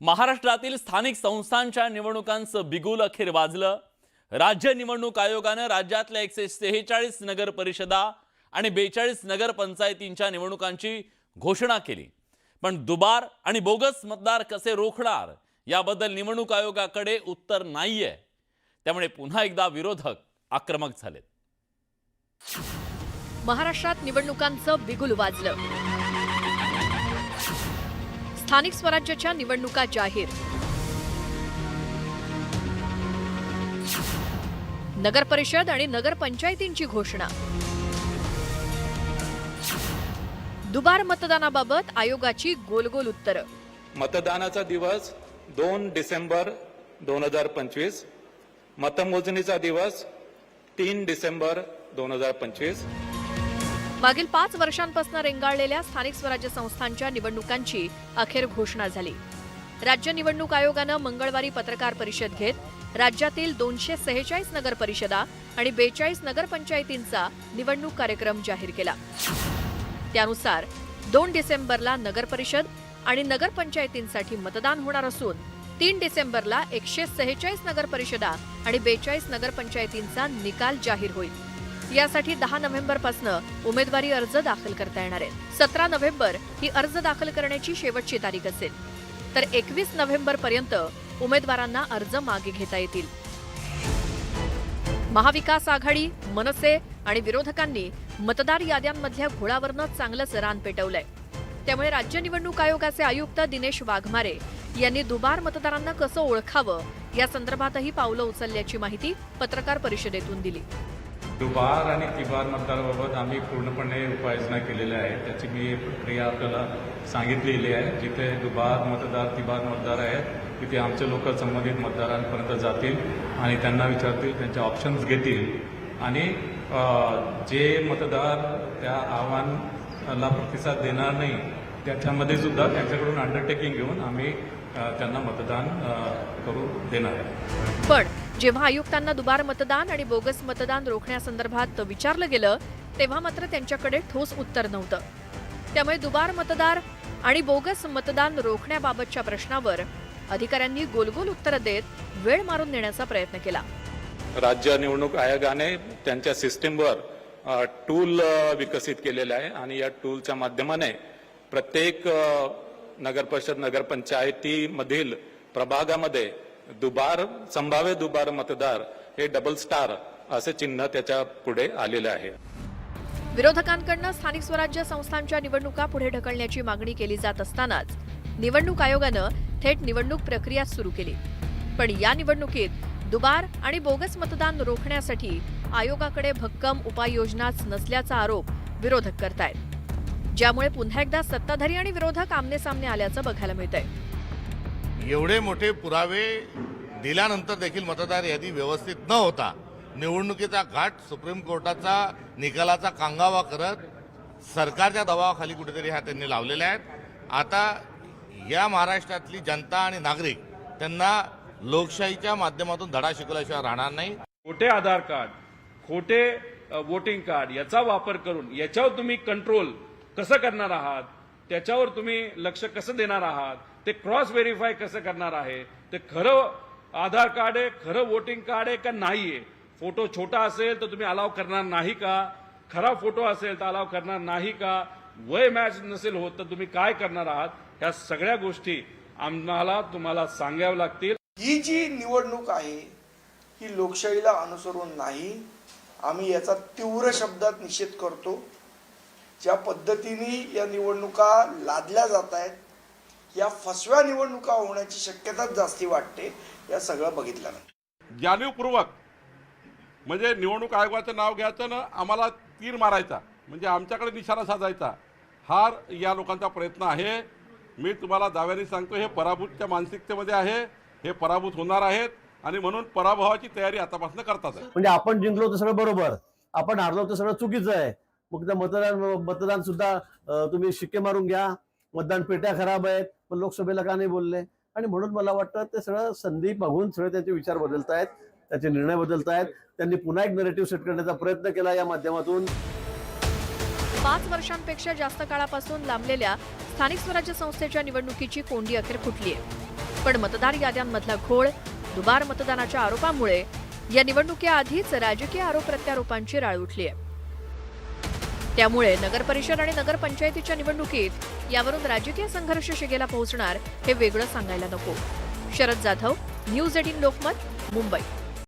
महाराष्ट्रातील स्थानिक संस्थांच्या निवडणुकांचं बिगुल अखेर वाजलं। राज्य निवडणूक आयोगाने राज्यातल्या 143 नगर परिषदा आणि 42 नगर पंचायतींच्या निवडणुकांची घोषणा केली। पण दुबार आणि बोगस मतदार कसे रोखणार याबद्दल निवडणूक आयोगाकडे उत्तर नाहीये। त्यामुळे पुन्हा एकदा विरोधक आक्रमक झालेत। महाराष्ट्रात निवडणुकांचं बिगुल वाजलं। स्थानिक स्वराज्याच्या निवडणुका जाहीर। नगर परिषद आणि नगर पंचायतींची घोषणा। दुबार मतदानाबाबत आयोगाची गोलगोल उत्तरं। मतदानाचा दिवस 2 डिसेंबर 2025, मतमोजणीचा दिवस 3 डिसेंबर 2025। मागील 5 वर्षांपासून रेंगाळलेल्या स्थानिक स्वराज्य संस्थांच्या निवडणुकांची अखेर घोषणा झाली। राज्य निवडणूक आयोगानं मंगळवारी पत्रकार परिषद घेत राज्यातील 246 नगर परिषदा आणि 42 नगरपंचायतींचा निवडणूक कार्यक्रम जाहीर केला। त्यानुसार 2 डिसेंबरला नगर परिषद आणि नगरपंचायतींसाठी मतदान होणार असून 3 डिसेंबरला 146 नगर परिषदा आणि 42 नगरपंचायतींचा निकाल जाहीर होईल। यासाठी 10 नोव्हेंबरपासून उमेदवारी अर्ज दाखल करता येणार आहेत। 17 नोव्हेंबर ही अर्ज दाखल करण्याची शेवटची तारीख असेल, तर 21 नोव्हेंबरपर्यंत उमेदवारांना अर्ज मागे घेता येतील। महाविकास आघाडी, मनसे आणि विरोधकांनी मतदार याद्यांमधल्या घोळावरनं चांगलंच रान पेटवलंय। त्यामुळे राज्य निवडणूक आयोगाचे आयुक्त दिनेश वाघमारे यांनी दुबार मतदारांना कसं ओळखावं या संदर्भातही पावलं उचलल्याची माहिती पत्रकार परिषदेतून दिली। दुबार आणि तिबार मतदाराबाबत आम्ही पूर्णपणे उपाययोजना केलेल्या आहे। त्याची मी प्रक्रिया आपल्याला सांगितलेली आहे। जिथे दुबार मतदार, तिबार मतदार आहेत तिथे आमचे लोक संबंधित मतदारांपर्यंत जातील आणि त्यांना विचारतील, त्यांचे ऑप्शन्स घेतील आणि जे मतदार त्या आव्हानाला प्रतिसाद देणार नाही त्याच्यामध्ये सुद्धा त्यांच्याकडून अंडरटेकिंग घेऊन आम्ही त्यांना मतदान करू देणार आहे। पण जेव्हा आयुक्तांना दुबार मतदान आणि बोगस मतदान रोखण्यासंदर्भात विचारलं गेलं तेव्हा मात्र त्यांच्याकडे ठोस उत्तर नव्हतं। त्यामुळे दुबार मतदार आणि बोगस मतदान रोखण्याबाबतच्या प्रश्नावर अधिकाऱ्यांनी गोलगोल उत्तरं देत वेळ मारून नेण्याचा प्रयत्न केला। राज्य निवडणूक आयोगाने त्यांच्या सिस्टीमवर टूल विकसित केलेले आहे आणि या टूलच्या माध्यमाने प्रत्येक नगरपरिषद, नगरपंचायतीमधील प्रभागामध्ये संभाव्य दुबार मतदार हे डबल स्टार असे चिन्ह त्याच्या पुढे आलेले आहे। विरोधकांकडून स्थानिक स्वराज्य संस्थांच्या निवडणुका पुढे ढकलण्याची मागणी केली जात असतानाच निवडणूक आयोगानं थेट निवडणूक प्रक्रिया सुरू केली। पण या निवडणुकीत दुबार आणि बोगस मतदान रोखण्यासाठी आयोगाकडे भक्कम उपाययोजनाच नसल्याचा आरोप विरोधक करतायत, ज्यामुळे पुन्हा एकदा सत्ताधारी आणि विरोधक आमनेसामने आल्याचं बघायला मिळतंय। एवढे मोठे पुरावे दिल्यानंतर देखील मतदार यादी व्यवस्थित न होता निवडणुकीचा घाट सुप्रीम कोर्टाचा निकालाचा कांगावा करत सरकारच्या दबावाखाली कुठेतरी त्यांनी लावलेले आहेत। आता या महाराष्ट्रातली जनता आणि नागरिक त्यांना लोकशाहीच्या माध्यमातून धडा शिकवल्याशिवाय राहणार नाही। खोटे आधार कार्ड, खोटे वोटिंग कार्ड याचा वापर करून याच्यावर तुम्ही कंट्रोल कसं करणार आहात, त्याच्यावर तुम्ही लक्ष कसं देणार आहात, ते क्रॉस व्हेरीफाय कसं करणार आहे, ते खरं आधार कार्ड आहे, खरं वोटिंग कार्ड आहे का नाहीये, फोटो छोटा असेल तर तुम्ही अलाव करणार नाही का, खरा फोटो असेल तर अलाव करणार नाही का, वय मॅच नसेल होत तर तुम्ही काय करणार आहात, ह्या सगळ्या गोष्टी आम्हाला तुम्हाला सांगाव्या लागतील। ही जी निवडणूक आहे ही लोकशाहीला अनुसरून नाही। आम्ही याचा तीव्र शब्दात निषेध करतो। ज्या पद्धतीने या निवडणुका लादल्या जात आहेत या फसव्या निवडणुका होण्याची शक्यता जास्ती वाटते। या सगळं बघितल्यानंतर जाणीवपूर्वक म्हणजे निवडणूक आयोगाचं नाव घ्यायचं ना आम्हाला तीर मारायचा, म्हणजे आमच्याकडे निशाणा साधायचा, हा या लोकांचा प्रयत्न आहे। मी तुम्हाला दाव्याने सांगतो हे पराभूतच्या मानसिकतेमध्ये आहे, हे पराभूत होणार आहेत आणि म्हणून पराभवाची तयारी आतापासून करतात। म्हणजे आपण जिंकलो तर सगळं बरोबर, आपण हारलो तर सगळं चुकीचं आहे। मग त्या मतदान सुद्धा तुम्ही शिक्के मारून घ्या, मतदान पेट्या खराब आहेत, पण लोकसभेला का नाही बोलले? आणि म्हणून मला वाटतं ते सगळं संधी बघून सगळे त्यांचे विचार बदलतायत, त्याचे निर्णय बदलतायत। त्यांनी पुन्हा एक नरेटिव्ह सेट करण्याचा प्रयत्न केला या माध्यमातून। 5 वर्षांपेक्षा जास्त काळापासून लांबलेल्या स्थानिक स्वराज्य संस्थेच्या निवडणुकीची कोंडी अखेर फुटली आहे। पण मतदार याद्यांमधला घोळ, दुबार मतदानाच्या आरोपामुळे या निवडणुकीआधीच राजकीय आरोप प्रत्यारोपांची राळ उठली आहे. त्यामुळे नगरपरिषद आणि नगरपंचायतीच्या निवडणुकीत यावरून राजकीय संघर्ष शिगेला पोहोचणार हे वेगळं सांगायला नको. शरद जाधव, न्यूज 18 लोकमत, मुंबई.